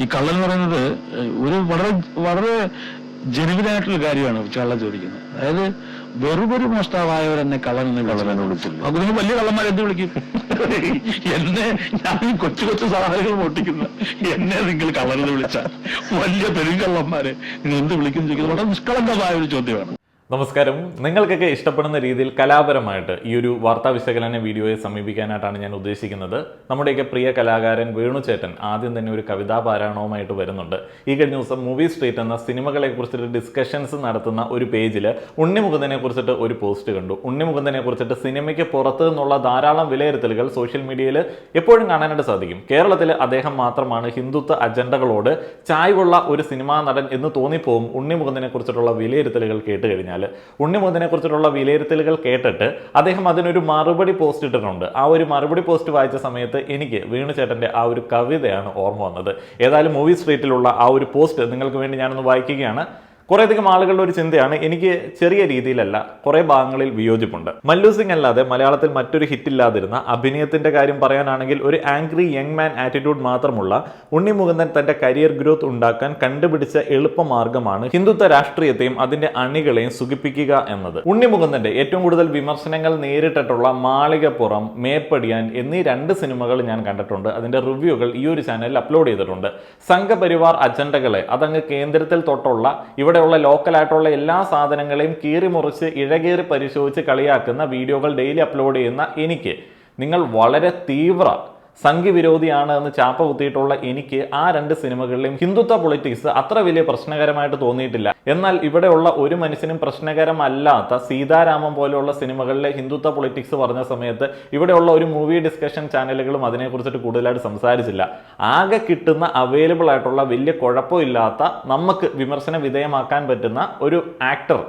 ഈ കള്ളൻ എന്ന് പറയുന്നത് ഒരു വളരെ വളരെ ജനുവിനായിട്ടുള്ള കാര്യമാണ് കള്ളൻ ചോദിക്കുന്നത്. അതായത് വെറുതൊരു മോഷ്ടാവായവരെന്നെ കള്ളൻ എന്ന് വിളിച്ചില്ല. അത് നിങ്ങൾ വലിയ കള്ളന്മാരെന്ത് വിളിക്കും? എന്നെ ഞാൻ കൊച്ചു കൊച്ചു സാധനങ്ങൾ മോട്ടിക്കുന്ന എന്നെ നിങ്ങൾ കള്ളനെന്ന് വിളിച്ചാൽ വലിയ പെരുങ്കള്ളന്മാരെ നിങ്ങൾ എന്ത് വിളിക്കുന്നു ചോദിക്കുന്നത് വളരെ നിഷ്കളങ്കമായ ഒരു ചോദ്യമാണ്. നമസ്കാരം. നിങ്ങൾക്കൊക്കെ ഇഷ്ടപ്പെടുന്ന രീതിയിൽ കലാപരമായിട്ട് ഈ ഒരു വാർത്താ വിശകലന വീഡിയോയെ സമീപിക്കാനായിട്ടാണ് ഞാൻ ഉദ്ദേശിക്കുന്നത്. നമ്മുടെയൊക്കെ പ്രിയ കലാകാരൻ വേണുചേട്ടൻ ആദ്യം തന്നെ ഒരു കവിതാ പാരായണവുമായിട്ട് വരുന്നുണ്ട്. ഈ കഴിഞ്ഞ ദിവസം മൂവി സ്ട്രീറ്റ് എന്ന സിനിമകളെ കുറിച്ചിട്ട് ഡിസ്കഷൻസ് നടത്തുന്ന ഒരു പേജിൽ ഉണ്ണിമുകുന്ദനെ കുറിച്ചിട്ട് ഒരു പോസ്റ്റ് കണ്ടു. ഉണ്ണിമുകുന്ദനെ കുറിച്ചിട്ട് സിനിമയ്ക്ക് പുറത്തു നിന്നുള്ള ധാരാളം വിലയിരുത്തലുകൾ സോഷ്യൽ മീഡിയയിൽ എപ്പോഴും കാണാനായിട്ട് സാധിക്കും. കേരളത്തിൽ അദ്ദേഹം മാത്രമാണ് ഹിന്ദുത്വ അജണ്ടകളോട് ചായ്വുള്ള ഒരു സിനിമാ നടൻ എന്ന് തോന്നിപ്പോവും ഉണ്ണിമുകുന്ദനെ കുറിച്ചിട്ടുള്ള വിലയിരുത്തലുകൾ കേട്ട് കഴിഞ്ഞാൽ. ഉണ്ണിമുകുന്ദനെ കുറിച്ചിട്ടുള്ള വിലയിരുത്തലുകൾ കേട്ടിട്ട് അദ്ദേഹം അതിനൊരു മറുപടി പോസ്റ്റ് ഇട്ടിട്ടുണ്ട്. ആ ഒരു മറുപടി പോസ്റ്റ് വായിച്ച സമയത്ത് എനിക്ക് വേണുചേട്ടന്റെ ആ ഒരു കവിതയാണ് ഓർമ്മ വന്നത്. ഏതായാലും മൂവി സ്ട്രീറ്റിലുള്ള ആ ഒരു പോസ്റ്റ് നിങ്ങൾക്ക് വേണ്ടി ഞാനൊന്ന് വായിക്കുകയാണ്. കുറേയധികം ആളുകളുടെ ഒരു ചിന്തയാണ്. എനിക്ക് ചെറിയ രീതിയിലല്ല, കുറെ ഭാഗങ്ങളിൽ വിയോജിപ്പുണ്ട്. മല്ലു സിംഗ് അല്ലാതെ മലയാളത്തിൽ മറ്റൊരു ഹിറ്റില്ലാതിരുന്ന അഭിനയത്തിന്റെ കാര്യം പറയാനാണെങ്കിൽ ഒരു ആംഗ്രി യങ് മാൻ ആറ്റിറ്റ്യൂഡ് മാത്രമുള്ള ഉണ്ണിമുകുന്ദൻ തന്റെ കരിയർ ഗ്രോത്ത് ഉണ്ടാക്കാൻ കണ്ടുപിടിച്ച എളുപ്പമാർഗമാണ് ഹിന്ദുത്വ രാഷ്ട്രീയത്തെയും അതിന്റെ അണികളെയും സുഖിപ്പിക്കുക എന്നത്. ഉണ്ണിമുകുന്ദന്റെ ഏറ്റവും കൂടുതൽ വിമർശനങ്ങൾ നേരിട്ടിട്ടുള്ള മാളികപ്പുറം, മേപ്പടിയാൻ എന്നീ 2 സിനിമകൾ ഞാൻ കണ്ടിട്ടുണ്ട്. അതിന്റെ റിവ്യൂകൾ ഈ ഒരു ചാനലിൽ അപ്ലോഡ് ചെയ്തിട്ടുണ്ട്. സംഘപരിവാർ അജണ്ടകളെ അതങ്ങ് കേന്ദ്രത്തിൽ തൊട്ടുള്ള ഇവിടെ ലോക്കലായിട്ടുള്ള എല്ലാ സാധനങ്ങളെയും കീറിമുറിച്ച് ഇഴകേറി പരിശോധിച്ച് കളിയാക്കുന്ന വീഡിയോകൾ ഡെയിലി അപ്ലോഡ് ചെയ്യുന്ന എനിക്ക്, നിങ്ങൾ വളരെ തീവ്ര സംഘവിരോധിയാണ് എന്ന് ചാപ്പ കുത്തിയിട്ടുള്ള എനിക്ക് ആ 2 സിനിമകളിലെയും ഹിന്ദുത്വ പൊളിറ്റിക്സ് അത്ര വലിയ പ്രശ്നകരമായിട്ട് തോന്നിയിട്ടില്ല. എന്നാൽ ഇവിടെയുള്ള ഒരു മനുഷ്യനും പ്രശ്നകരമല്ലാത്ത സീതാരാമം പോലെയുള്ള സിനിമകളിലെ ഹിന്ദുത്വ പൊളിറ്റിക്സ് പറഞ്ഞ സമയത്ത് ഇവിടെയുള്ള ഒരു മൂവി ഡിസ്കഷൻ ചാനലുകളും അതിനെക്കുറിച്ചിട്ട് കൂടുതലായിട്ട് സംസാരിച്ചില്ല. ആകെ കിട്ടുന്ന അവൈലബിൾ ആയിട്ടുള്ള വലിയ കുഴപ്പമില്ലാത്ത നമുക്ക് വിമർശന വിധേയമാക്കാൻ പറ്റുന്ന ഒരു ആക്ടർ,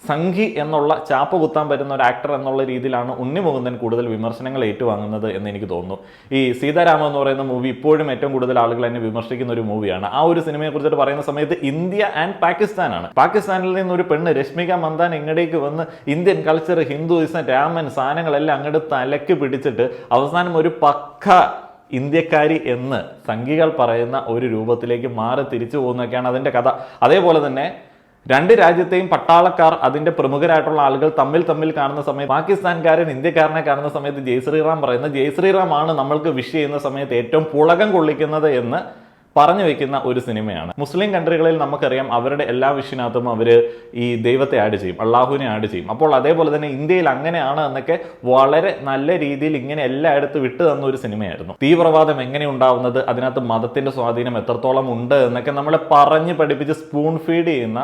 സംഘി എന്നുള്ള ചാപ്പ കുത്താൻ പറ്റുന്ന ഒരു ആക്ടർ എന്നുള്ള രീതിയിലാണ് ഉണ്ണിമുകുന്ദൻ കൂടുതൽ വിമർശനങ്ങൾ ഏറ്റുവാങ്ങുന്നത് എന്ന് എനിക്ക് തോന്നുന്നു. ഈ സീതാരാമം എന്ന് പറയുന്ന മൂവി ഇപ്പോഴും ഏറ്റവും കൂടുതൽ ആളുകൾ എന്നെ വിമർശിക്കുന്ന ഒരു മൂവിയാണ്. ആ ഒരു സിനിമയെ കുറിച്ചിട്ട് പറയുന്ന സമയത്ത് ഇന്ത്യ ആൻഡ് പാകിസ്ഥാനാണ്. പാകിസ്ഥാനിൽ നിന്നൊരു പെണ്ണ് രശ്മിക മന്ദാന ഇങ്ങടേക്ക് വന്ന് ഇന്ത്യൻ കൾച്ചർ, ഹിന്ദുയിസം, രാമൻ സാധനങ്ങളെല്ലാം അങ്ങോട്ട് തലക്ക് പിടിച്ചിട്ട് അവസാനം ഒരു പക്ക ഇന്ത്യക്കാരി എന്ന് സംഘികൾ പറയുന്ന ഒരു രൂപത്തിലേക്ക് മാറി തിരിച്ചു പോകുന്നതൊക്കെയാണ് അതിൻ്റെ കഥ. അതേപോലെ തന്നെ 2 രാജ്യത്തെയും പട്ടാളക്കാർ, അതിന്റെ പ്രമുഖരായിട്ടുള്ള ആളുകൾ തമ്മിൽ കാണുന്ന സമയത്ത് പാകിസ്ഥാൻകാരൻ ഇന്ത്യക്കാരനെ കാണുന്ന സമയത്ത് ജയ് ശ്രീറാം പറയുന്ന ജയ് ശ്രീറാം ആണ് നമ്മൾക്ക് വിഷ് ചെയ്യുന്ന സമയത്ത് ഏറ്റവും പുളകം കൊള്ളിക്കുന്നത് എന്ന് പറഞ്ഞു വെക്കുന്ന ഒരു സിനിമയാണ്. മുസ്ലിം കൺട്രികളിൽ നമുക്കറിയാം അവരുടെ എല്ലാ വിഷിനകത്തും അവർ ഈ ദൈവത്തെ ആഡ് ചെയ്യും, അള്ളാഹുവിനെ ആഡ് ചെയ്യും. അപ്പോൾ അതേപോലെ തന്നെ ഇന്ത്യയിൽ അങ്ങനെയാണ് എന്നൊക്കെ വളരെ നല്ല രീതിയിൽ ഇങ്ങനെ എല്ലായിടത്തും വിട്ടു തന്ന ഒരു സിനിമയായിരുന്നു. തീവ്രവാദം എങ്ങനെ ഉണ്ടാവുന്നത്, അതിനകത്ത് മതത്തിന്റെ സ്വാധീനം എത്രത്തോളം ഉണ്ട് എന്നൊക്കെ നമ്മളെ പറഞ്ഞ് പഠിപ്പിച്ച് സ്പൂൺ ഫീഡ് ചെയ്യുന്ന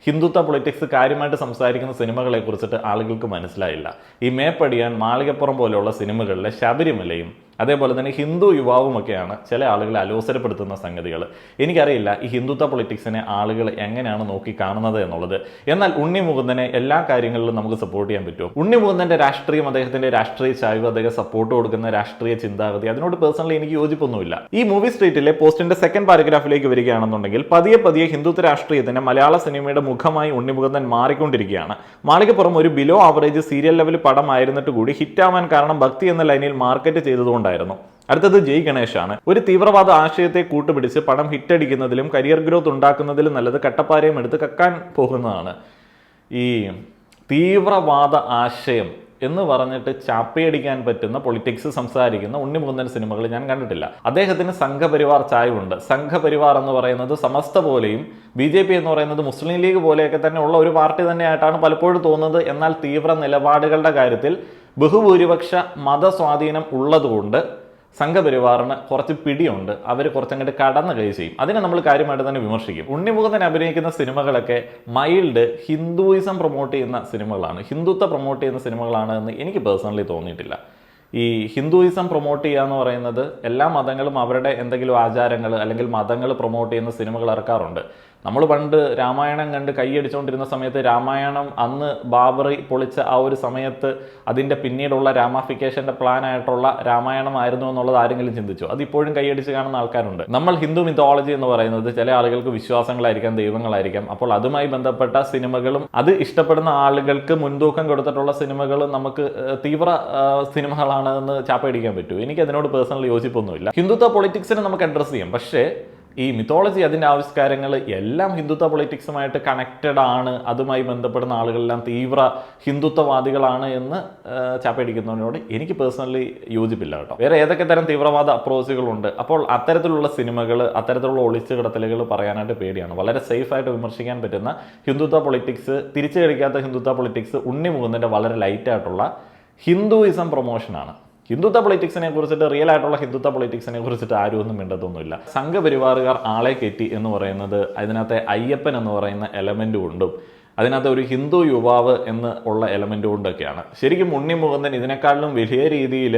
ഹിന്ദുത്വ പൊളിറ്റിക്സ് കാര്യമായിട്ട് സംസാരിക്കുന്ന സിനിമകളെ കുറിച്ചിട്ട് ആളുകൾക്ക് മനസ്സിലായില്ല. ഈ മേപ്പടിയാൻ, മാളികപ്പുറം പോലെയുള്ള സിനിമകളിലെ ശബരിമലയും അതേപോലെ തന്നെ ഹിന്ദു യുവാവുമൊക്കെയാണ് ചില ആളുകളെ അലോസരപ്പെടുത്തുന്ന സംഗതികൾ. എനിക്കറിയില്ല ഈ ഹിന്ദുത്വ പൊളിറ്റിക്സിനെ ആളുകൾ എങ്ങനെയാണ് നോക്കി കാണുന്നത് എന്നുള്ളത്. എന്നാൽ ഉണ്ണിമുകുന്ദനെ എല്ലാ കാര്യങ്ങളിലും നമുക്ക് സപ്പോർട്ട് ചെയ്യാൻ പറ്റുമോ? ഉണ്ണിമുകുന്ദന്റെ രാഷ്ട്രീയം, അദ്ദേഹത്തിന്റെ രാഷ്ട്രീയ ചായ്വ്, അദ്ദേഹം സപ്പോർട്ട് കൊടുക്കുന്ന രാഷ്ട്രീയ ചിന്താഗതി, അതിനോട് പേഴ്സണലി എനിക്ക് യോജിപ്പൊന്നുമില്ല. ഈ മൂവി സ്ട്രീറ്റിലെ പോസ്റ്റിന്റെ സെക്കൻഡ് പാരഗ്രാഫിലേക്ക് വരികയാണെന്നുണ്ടെങ്കിൽ പതിയെ ഹിന്ദുത്വ രാഷ്ട്രീയത്തിന്റെ മലയാള സിനിമയുടെ മുഖമായി ഉണ്ണിമുകുന്ദൻ മാറിക്കൊണ്ടിരിക്കുകയാണ്. മാളികപ്പുറം ഒരു ബിലോ ആവറേജ് സീരിയൽ ലെവൽ പടമായിരുന്നിട്ട് കൂടി ഹിറ്റാവാൻ കാരണം ഭക്തി എന്ന ലൈനിൽ മാർക്കറ്റ് ചെയ്തതുകൊണ്ടായിരുന്നു. അടുത്തത് ജയ് ഗണേഷാണ്. ഒരു തീവ്രവാദ ആശയത്തെ കൂട്ടുപിടിച്ച് പടം ഹിറ്റടിക്കുന്നതിലും കരിയർ ഗ്രോത്ത് ഉണ്ടാക്കുന്നതിലും നല്ലത് കട്ടപ്പാരയും എടുത്ത് കക്കാൻ പോകുന്നതാണ്. ഈ തീവ്രവാദ ആശയം എന്ന് പറഞ്ഞിട്ട് ചാപ്പയടിക്കാൻ പറ്റുന്ന പൊളിറ്റിക്സ് സംസാരിക്കുന്ന ഉണ്ണിമുകുന്ദൻ സിനിമകൾ ഞാൻ കണ്ടിട്ടില്ല. അദ്ദേഹത്തിന് സംഘപരിവാർ ചായ്വുണ്ട്. സംഘപരിവാർ എന്ന് പറയുന്നത് സമസ്ത പോലെയും BJP എന്ന് പറയുന്നത് മുസ്ലിം ലീഗ് പോലെയൊക്കെ തന്നെ ഉള്ള ഒരു പാർട്ടി തന്നെയായിട്ടാണ് പലപ്പോഴും തോന്നുന്നത്. എന്നാൽ തീവ്ര നിലപാടുകളുടെ കാര്യത്തിൽ ബഹുഭൂരിപക്ഷ മതസ്വാധീനം ഉള്ളതുകൊണ്ട് സംഘപരിവാറിന് കുറച്ച് പിടിയുണ്ട്. അവർ കുറച്ചങ്ങോട്ട് കടന്ന് കൈ ചെയ്യും. അതിനെ നമ്മൾ കാര്യമായിട്ട് തന്നെ വിമർശിക്കും. ഉണ്ണിമുകുന്ദൻ അഭിനയിക്കുന്ന സിനിമകളൊക്കെ മൈൽഡ് ഹിന്ദുയിസം പ്രൊമോട്ട് ചെയ്യുന്ന സിനിമകളാണ്, ഹിന്ദുത്വ പ്രൊമോട്ട് ചെയ്യുന്ന സിനിമകളാണ് എന്ന് എനിക്ക് പേഴ്സണലി തോന്നിയിട്ടില്ല. ഈ ഹിന്ദുയിസം പ്രൊമോട്ട് ചെയ്യുക എന്ന് പറയുന്നത് എല്ലാ മതങ്ങളും അവരുടെ എന്തെങ്കിലും ആചാരങ്ങൾ അല്ലെങ്കിൽ മതങ്ങൾ പ്രൊമോട്ട് ചെയ്യുന്ന സിനിമകൾ ഇറക്കാറുണ്ട്. നമ്മൾ പണ്ട് രാമായണം കണ്ട് കൈയടിച്ചുകൊണ്ടിരുന്ന സമയത്ത് രാമായണം അന്ന് ബാബറി പൊളിച്ച ആ ഒരു സമയത്ത് അതിൻ്റെ പിന്നീടുള്ള രാമാഫിക്കേഷൻ്റെ പ്ലാൻ ആയിട്ടുള്ള രാമായണമായിരുന്നു എന്നുള്ളത് ആരെങ്കിലും ചിന്തിച്ചു? അതിപ്പോഴും കൈയടിച്ച് കാണുന്ന ആൾക്കാരുണ്ട്. നമ്മൾ ഹിന്ദു മിത്തോളജി എന്ന് പറയുന്നത് ചില ആളുകൾക്ക് വിശ്വാസങ്ങളായിരിക്കാം, ദൈവങ്ങളായിരിക്കാം. അപ്പോൾ അതുമായി ബന്ധപ്പെട്ട സിനിമകളും അത് ഇഷ്ടപ്പെടുന്ന ആളുകൾക്ക് മുൻതൂക്കം കൊടുത്തിട്ടുള്ള സിനിമകളും നമുക്ക് തീവ്ര സിനിമകളാണ് എന്ന് ചാപ്പയടിക്കാൻ പറ്റൂ. എനിക്ക് അതിനോട് പേഴ്സണലി യോജിപ്പൊന്നുമില്ല. ഹിന്ദുത്വ പൊളിറ്റിക്സിനെ നമുക്ക് അഡ്രസ്സ് ചെയ്യാം, പക്ഷേ ഈ മിത്തോളജി അതിൻ്റെ ആവിഷ്കാരങ്ങൾ എല്ലാം ഹിന്ദുത്വ പൊളിറ്റിക്സുമായിട്ട് കണക്റ്റഡ് ആണ്, അതുമായി ബന്ധപ്പെടുന്ന ആളുകളെല്ലാം തീവ്ര ഹിന്ദുത്വവാദികളാണ് എന്ന് ചാപ്പയടിക്കുന്നതിനോട് എനിക്ക് പേഴ്സണലി യോജിപ്പില്ല കേട്ടോ. വേറെ ഏതൊക്കെ തരം തീവ്രവാദ അപ്രോച്ചുകളുണ്ട്? അപ്പോൾ അത്തരത്തിലുള്ള സിനിമകൾ, അത്തരത്തിലുള്ള ഒളിച്ചുകിടത്തലുകൾ പറയാനായിട്ട് പേടിയാണ്. വളരെ സേഫായിട്ട് വിമർശിക്കാൻ പറ്റുന്ന ഹിന്ദുത്വ പൊളിറ്റിക്സ്, തിരിച്ചു കളിക്കാത്ത ഹിന്ദുത്വ പൊളിറ്റിക്സ് ഉണ്ണി മുകുന്ദൻ്റെ വളരെ ലൈറ്റായിട്ടുള്ള ഹിന്ദുയിസം പ്രൊമോഷനാണ്. ഹിന്ദുത്വ പൊളിറ്റിക്സിനെ കുറിച്ചിട്ട്, റിയൽ ആയിട്ടുള്ള ഹിന്ദുത്വ പൊളിറ്റിക്സിനെ കുറിച്ചിട്ട് ആരും ഒന്നും മിണ്ടത്തൊന്നുമില്ല. സംഘപരിവാറുകാർ ആളെ കെറ്റി എന്ന് പറയുന്നത് അതിനകത്തെ അയ്യപ്പൻ എന്ന് പറയുന്ന എലമെന്റ് കൊണ്ടും അതിനകത്ത് ഒരു ഹിന്ദു യുവാവ് എന്ന് ഉള്ള എലമെന്റ് കൊണ്ടൊക്കെയാണ്. ശരിക്കും ഉണ്ണി മുകുന്ദൻ ഇതിനേക്കാളും വലിയ രീതിയിൽ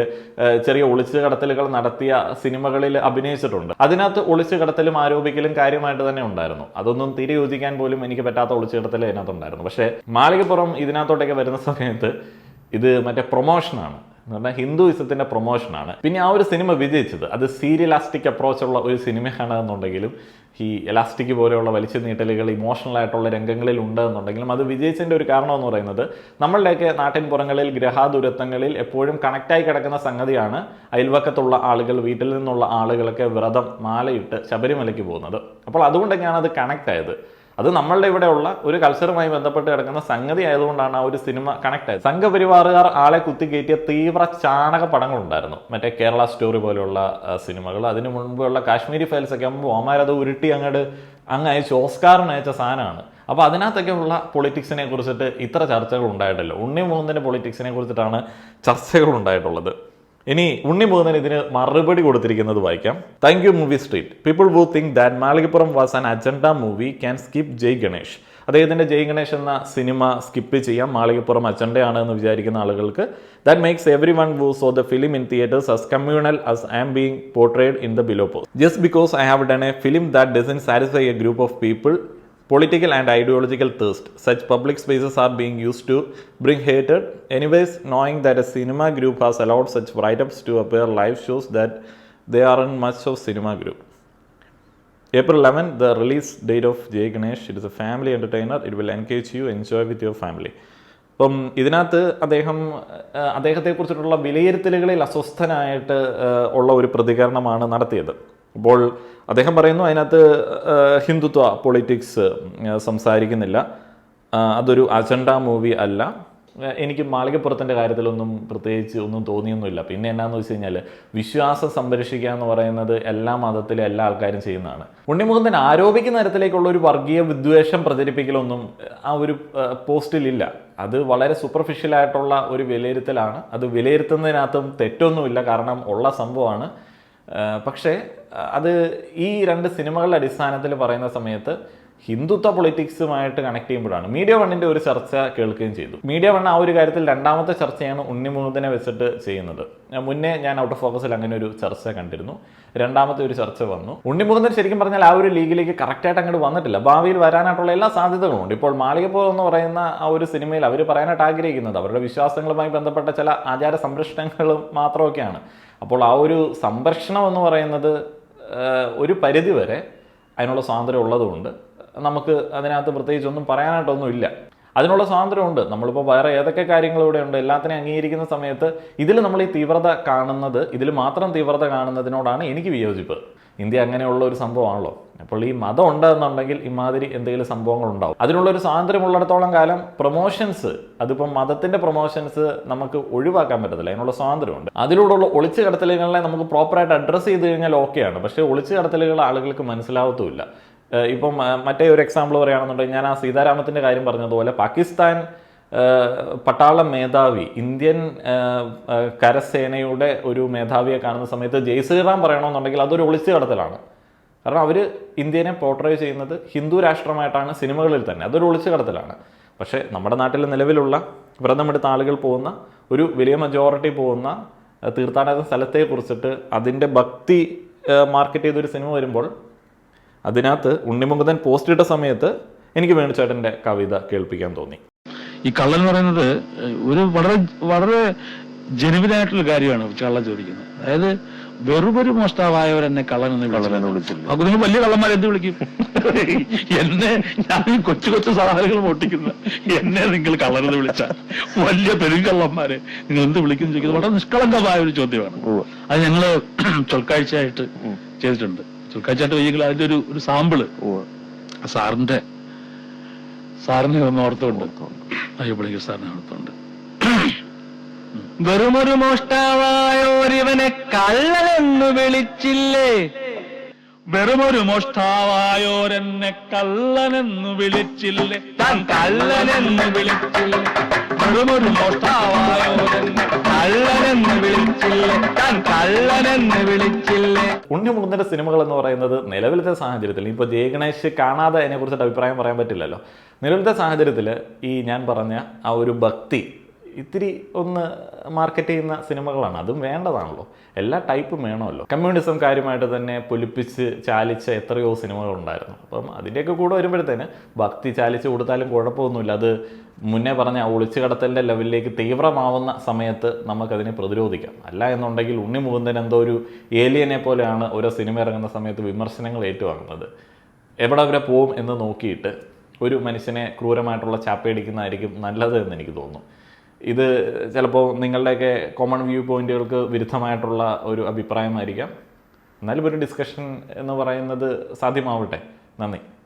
ചെറിയ ഒളിച്ചു കടത്തലുകൾ നടത്തിയ സിനിമകളിൽ അഭിനയിച്ചിട്ടുണ്ട്. അതിനകത്ത് ഒളിച്ചു കടത്തലും ആരോപിക്കലും കാര്യമായിട്ട് തന്നെ ഉണ്ടായിരുന്നു. അതൊന്നും തീരെ യോജിക്കാൻ പോലും എനിക്ക് പറ്റാത്ത ഒളിച്ചു കടത്തൽ അതിനകത്തുണ്ടായിരുന്നു. പക്ഷേ മാളികപ്പുറം ഇതിനകത്തോട്ടൊക്കെ വരുന്ന സമയത്ത് ഇത് മറ്റേ പ്രൊമോഷനാണ് എന്ന് പറഞ്ഞാൽ ഹിന്ദുയിസത്തിന്റെ പ്രൊമോഷനാണ്. പിന്നെ ആ ഒരു സിനിമ വിജയിച്ചത് അത് സീരിയലാസ്റ്റിക് അപ്രോച്ചുള്ള ഒരു സിനിമയാണ് എന്നുണ്ടെങ്കിലും, ഈ എലാസ്റ്റിക് പോലെയുള്ള വലിച്ചു നീട്ടലുകൾ ഇമോഷണൽ ആയിട്ടുള്ള രംഗങ്ങളിൽ ഉണ്ട് എന്നുണ്ടെങ്കിലും, അത് വിജയിച്ചതിൻ്റെ ഒരു കാരണം എന്ന് പറയുന്നത് നമ്മളുടെയൊക്കെ നാട്ടിൻ പുറങ്ങളിൽ ഗ്രഹദുരന്തങ്ങളിൽ എപ്പോഴും കണക്റ്റായി കിടക്കുന്ന സംഗതിയാണ് അയൽവക്കത്തുള്ള ആളുകൾ, വീട്ടിൽ നിന്നുള്ള ആളുകളൊക്കെ വ്രതം മാലയിട്ട് ശബരിമലയ്ക്ക് പോകുന്നത്. അപ്പോൾ അതുകൊണ്ടൊക്കെയാണ് അത് കണക്റ്റ് ആയത്. അത് നമ്മളുടെ ഇവിടെയുള്ള ഒരു കൾച്ചറുമായി ബന്ധപ്പെട്ട് കിടക്കുന്ന സംഗതി ആയതുകൊണ്ടാണ് ആ ഒരു സിനിമ കണക്ട് ആയത്. സംഘപരിവാറുകാർ ആളെ കുത്തിക്കയറ്റിയ തീവ്ര ചാണക പടങ്ങളുണ്ടായിരുന്നു, മറ്റേ കേരള സ്റ്റോറി പോലെയുള്ള സിനിമകൾ. അതിനു മുൻപുള്ള കാശ്മീരി ഫയൽസ് ഒക്കെ ആകുമ്പോൾ ഓമാരത് ഉരുട്ടി അങ്ങ് അയച്ചു, ഓസ്കാറിന് അയച്ച സാധനമാണ്. അപ്പോൾ അതിനകത്തൊക്കെ ഉള്ള പൊളിറ്റിക്സിനെ കുറിച്ചിട്ട് ഇത്ര ചർച്ചകൾ ഉണ്ടായിട്ടല്ലോ. ഉണ്ണി മുകുന്ദൻ്റെ പൊളിറ്റിക്സിനെ കുറിച്ചിട്ടാണ് ചർച്ചകൾ ഉണ്ടായിട്ടുള്ളത്. ഇനി ഉണ്ണി മുകുന്ദൻ ഇതിന് മറുപടി കൊടുത്തിരിക്കുന്നത് വായിക്കാം. Thank you movie street. People who think that Malikappuram was an agenda movie can skip Jai Ganesh. അദ്ദേഹത്തിൻ്റെ ജയ് ഗണേഷ് എന്ന സിനിമ സ്കിപ്പ് ചെയ്യാം, മാളികപ്പുറം അജണ്ടയാണ് എന്ന് വിചാരിക്കുന്ന ആളുകൾക്ക്. That makes every one who saw the film in theatres as communal as I am being portrayed in the below post. Just because I have done a film that doesn't satisfy a group of people, political and ideological thirst, such public spaces are being used to bring hatred. Anyways, knowing that a cinema group has allowed such write-ups to appear live shows that they aren't much of cinema group. April 11, the release date of Jay Ganesh. It is a family entertainer. It will encourage you, enjoy with your family. അപ്പം ഇതിനകത്ത് അദ്ദേഹത്തെക്കുറിച്ചിട്ടുള്ള വിലയിരുത്തലുകളിൽ അസ്വസ്ഥനായിട്ട് ഉള്ള ഒരു പ്രതികരണമാണ് നടത്തിയത്. അപ്പോൾ അദ്ദേഹം പറയുന്നു അതിനകത്ത് ഹിന്ദുത്വ പൊളിറ്റിക്സ് സംസാരിക്കുന്നില്ല, അതൊരു അജണ്ട മൂവി അല്ല. എനിക്ക് മാളികപ്പുറത്തിൻ്റെ കാര്യത്തിലൊന്നും പ്രത്യേകിച്ച് ഒന്നും തോന്നിയൊന്നുമില്ല. പിന്നെ എന്നാന്ന് വെച്ച് കഴിഞ്ഞാൽ വിശ്വാസം സംരക്ഷിക്കുക എന്ന് പറയുന്നത് എല്ലാ മതത്തിലെ എല്ലാ ആൾക്കാരും ചെയ്യുന്നതാണ്. ഉണ്ണി മുകുന്ദൻ ആരോപിക്കുന്ന തരത്തിലേക്കുള്ള ഒരു വർഗീയ വിദ്വേഷം പ്രചരിപ്പിക്കലൊന്നും ആ ഒരു പോസ്റ്റിലില്ല. അത് വളരെ സൂപ്പർഫിഷ്യലായിട്ടുള്ള ഒരു വിലയിരുത്തലാണ്. അത് വിലയിരുത്തുന്നതിനകത്തും തെറ്റൊന്നുമില്ല, കാരണം ഉള്ള സംഭവമാണ്. പക്ഷേ അത് ഈ രണ്ട് സിനിമകളുടെ അടിസ്ഥാനത്തിൽ പറയുന്ന സമയത്ത് ഹിന്ദുത്വ പൊളിറ്റിക്സുമായിട്ട് കണക്ട് ചെയ്യുമ്പോഴാണ്. മീഡിയ വണ്ണിൻ്റെ ഒരു ചർച്ച കേൾക്കുകയും ചെയ്തു. മീഡിയ വൺ ആ ഒരു കാര്യത്തിൽ രണ്ടാമത്തെ ചർച്ചയാണ് ഉണ്ണി മുകുന്ദനെ വെച്ചിട്ട് ചെയ്യുന്നത്. മുന്നേ ഞാൻ ഔട്ട് ഓഫ് ഫോക്കസിൽ അങ്ങനെ ഒരു ചർച്ച കണ്ടിരുന്നു. രണ്ടാമത്തെ ഒരു ചർച്ച വന്നു. ഉണ്ണി മുകുന്ദൻ ശരിക്കും പറഞ്ഞാൽ ആ ഒരു ലീഗിലേക്ക് കറക്റ്റായിട്ട് അങ്ങോട്ട് വന്നിട്ടില്ല. ഭാവിയിൽ വരാനായിട്ടുള്ള എല്ലാ സാധ്യതകളും ഉണ്ട്. ഇപ്പോൾ മാളികപ്പുറം എന്ന് പറയുന്ന ആ ഒരു സിനിമയിൽ അവർ പറയാനായിട്ട് ആഗ്രഹിക്കുന്നത് അവരുടെ വിശ്വാസങ്ങളുമായി ബന്ധപ്പെട്ട ചില ആചാര സംരക്ഷണങ്ങളും മാത്രമൊക്കെയാണ്. അപ്പോൾ ആ ഒരു സംരക്ഷണം എന്ന് പറയുന്നത് ഒരു പരിധി വരെ അതിനുള്ള സ്വാതന്ത്ര്യം ഉള്ളതുകൊണ്ട് നമുക്ക് അതിനകത്ത് പ്രത്യേകിച്ച് ഒന്നും പറയാനായിട്ടൊന്നും ഇല്ല. അതിനുള്ള സ്വാതന്ത്ര്യമുണ്ട്. നമ്മളിപ്പോൾ വേറെ ഏതൊക്കെ കാര്യങ്ങൾ ഇവിടെ ഉണ്ട്, എല്ലാത്തിനെയും അംഗീകരിക്കുന്ന സമയത്ത് ഇതിൽ നമ്മൾ ഈ തീവ്രത കാണുന്നത്, ഇതിൽ മാത്രം തീവ്രത കാണുന്നതിനോടാണ് എനിക്ക് വിയോജിപ്പ്. ഇന്ത്യ അങ്ങനെയുള്ള ഒരു സംഭവമാണല്ലോ. അപ്പോൾ ഈ മതം ഉണ്ടെന്നുണ്ടെങ്കിൽ ഇമാതിരി എന്തെങ്കിലും സംഭവങ്ങൾ ഉണ്ടാവും. അതിനുള്ളൊരു സ്വാതന്ത്ര്യമുള്ളിടത്തോളം കാലം പ്രൊമോഷൻസ്, അതിപ്പം മതത്തിൻ്റെ പ്രൊമോഷൻസ് നമുക്ക് ഒഴിവാക്കാൻ പറ്റത്തില്ല. അതിനുള്ള സ്വാതന്ത്ര്യമുണ്ട്. അതിലൂടെയുള്ള ഒളിച്ചു കടത്തലുകളെ നമുക്ക് പ്രോപ്പറായിട്ട് അഡ്രസ്സ് ചെയ്ത് കഴിഞ്ഞാൽ ഓക്കെയാണ്. പക്ഷേ ഒളിച്ചു കടത്തലുകൾ ആളുകൾക്ക് മനസ്സിലാവത്തുമില്ല. ഇപ്പം മറ്റേ ഒരു എക്സാമ്പിൾ പറയുകയാണെന്നുണ്ടെങ്കിൽ, ഞാൻ ആ സീതാരാമത്തിൻ്റെ കാര്യം പറഞ്ഞതുപോലെ പാകിസ്ഥാൻ പട്ടാള മേധാവി ഇന്ത്യൻ കരസേനയുടെ ഒരു മേധാവിയെ കാണുന്ന സമയത്ത് ജയ് ശ്രീറാം പറയണമെന്നുണ്ടെങ്കിൽ അതൊരു ഒളിച്ചു കടത്തലാണ്. കാരണം അവർ ഇന്ത്യനെ പോർട്രേ ചെയ്യുന്നത് ഹിന്ദു രാഷ്ട്രമായിട്ടാണ് സിനിമകളിൽ തന്നെ. അതൊരു ഒളിച്ചു കടത്തലാണ്. പക്ഷേ നമ്മുടെ നാട്ടിൽ നിലവിലുള്ള വ്രതമെടുത്ത ആളുകൾ പോകുന്ന ഒരു വലിയ മെജോറിറ്റി പോകുന്ന തീർത്ഥാടന സ്ഥലത്തെക്കുറിച്ചിട്ട് അതിൻ്റെ ഭക്തി മാർക്കറ്റ് ചെയ്തൊരു സിനിമ വരുമ്പോൾ അതിനകത്ത് ഉണ്ണി മുകുന്ദൻ പോസ്റ്റ് ഇട്ട സമയത്ത് എനിക്ക് വേണുചേട്ടൻ്റെ കവിത കേൾപ്പിക്കാൻ തോന്നി. ഈ കള്ളൻ എന്ന് പറയുന്നത് ഒരു വളരെ വളരെ ജനുവിനായിട്ടുള്ള കാര്യമാണ് കള്ളൻ ചോദിക്കുന്നത്. അതായത് വെറുമൊരു മോഷ്ടാവായവരെന്നെ കള്ളൻ എന്ന് വിളിച്ചു. അപ്പൊ നിങ്ങൾ വലിയ കള്ളന്മാരെന്ത് വിളിക്കും? എന്നെ, ഞാൻ കൊച്ചു കൊച്ചു സാധനങ്ങൾ മോട്ടിക്കുന്ന എന്നെ നിങ്ങൾ കള്ളനെന്ന് വിളിച്ചാൽ വലിയ പെരുങ്കള്ളന്മാരെ നിങ്ങൾ എന്ത് വിളിക്കുന്നു ചോദിക്കുന്നത് വളരെ നിഷ്കളങ്കമായ ഒരു ചോദ്യമാണ്. അത് ഞങ്ങള് ചൊൽക്കാഴ്ചയായിട്ട് ചെയ്തിട്ടുണ്ട്. സുൽക്കാച്ചാട്ട് വയ്യെങ്കിൽ അതിന്റെ ഒരു സാമ്പിള് സാറിനെ ഓർത്തുണ്ട്, അയ്യപ്പളിക്ക് സാറിനെ ഓർത്തുണ്ട്. വെറുമൊരു മോഷ്ടാവായോരിവനെ കള്ളനെന്ന് വിളിച്ചില്ലേ, വെറുമൊരു മോഷ്ടാവായോരെന്നെ കള്ളനെന്ന് വിളിച്ചില്ലേ, താൻ കള്ളനെന്ന് വിളിച്ചില്ലേ, വെറുമൊരു മോഷ്ടാവായോരെന്നെ കള്ളനെന്ന് വിളിച്ചില്ലേ, താൻ കള്ളനെന്ന് വിളിച്ചില്ലേ. ഉണ്ണിമുകുന്ദന്റെ സിനിമകൾ എന്ന് പറയുന്നത് നിലവിലത്തെ സാഹചര്യത്തിൽ ഇപ്പോൾ ജയ ഗണേഷ് കാണാതെ അതിനെക്കുറിച്ചിട്ട് അഭിപ്രായം പറയാൻ പറ്റില്ലല്ലോ. നിലവിലത്തെ സാഹചര്യത്തിൽ ഈ ഞാൻ പറഞ്ഞ ആ ഒരു ഭക്തി ഇത്തിരി ഒന്ന് മാർക്കറ്റ് ചെയ്യുന്ന സിനിമകളാണ്. അതും വേണ്ടതാണല്ലോ, എല്ലാ ടൈപ്പും വേണമല്ലോ. കമ്മ്യൂണിസം കാര്യമായിട്ട് തന്നെ പൊലിപ്പിച്ച് ചാലിച്ച എത്രയോ സിനിമകളുണ്ടായിരുന്നു. അപ്പം അതിൻ്റെയൊക്കെ കൂടെ വരുമ്പോഴത്തേന് ഭക്തി ചാലിച്ച് കൊടുത്താലും കുഴപ്പമൊന്നുമില്ല. അത് മുന്നേ പറഞ്ഞ ആ ഒളിച്ചുകടത്തലിൻ്റെ ലെവലിലേക്ക് തീവ്രമാവുന്ന സമയത്ത് നമുക്കതിനെ പ്രതിരോധിക്കാം. അല്ല എന്നുണ്ടെങ്കിൽ ഉണ്ണിമുകുന്ദൻ എന്തോ ഒരു ഏലിയനെ പോലെയാണ് ഓരോ സിനിമ ഇറങ്ങുന്ന സമയത്ത് വിമർശനങ്ങൾ ഏറ്റുവാങ്ങുന്നത്. എവിടെ വരെ പോവും എന്ന് നോക്കിയിട്ട് ഒരു മനുഷ്യനെ ക്രൂരമായിട്ടുള്ള ചാപ്പയടിക്കുന്നതായിരിക്കും നല്ലത് എന്ന് എനിക്ക് തോന്നുന്നു. ഇത് ചിലപ്പോൾ നിങ്ങളുടെയൊക്കെ കോമൺ വ്യൂ പോയിന്റുകൾക്ക് വിരുദ്ധമായിട്ടുള്ള ഒരു അഭിപ്രായമായിരിക്കാം. എന്നാലും ഒരു ഡിസ്കഷൻ എന്ന് പറയുന്നത് സാധ്യമാവട്ടെ. നന്ദി.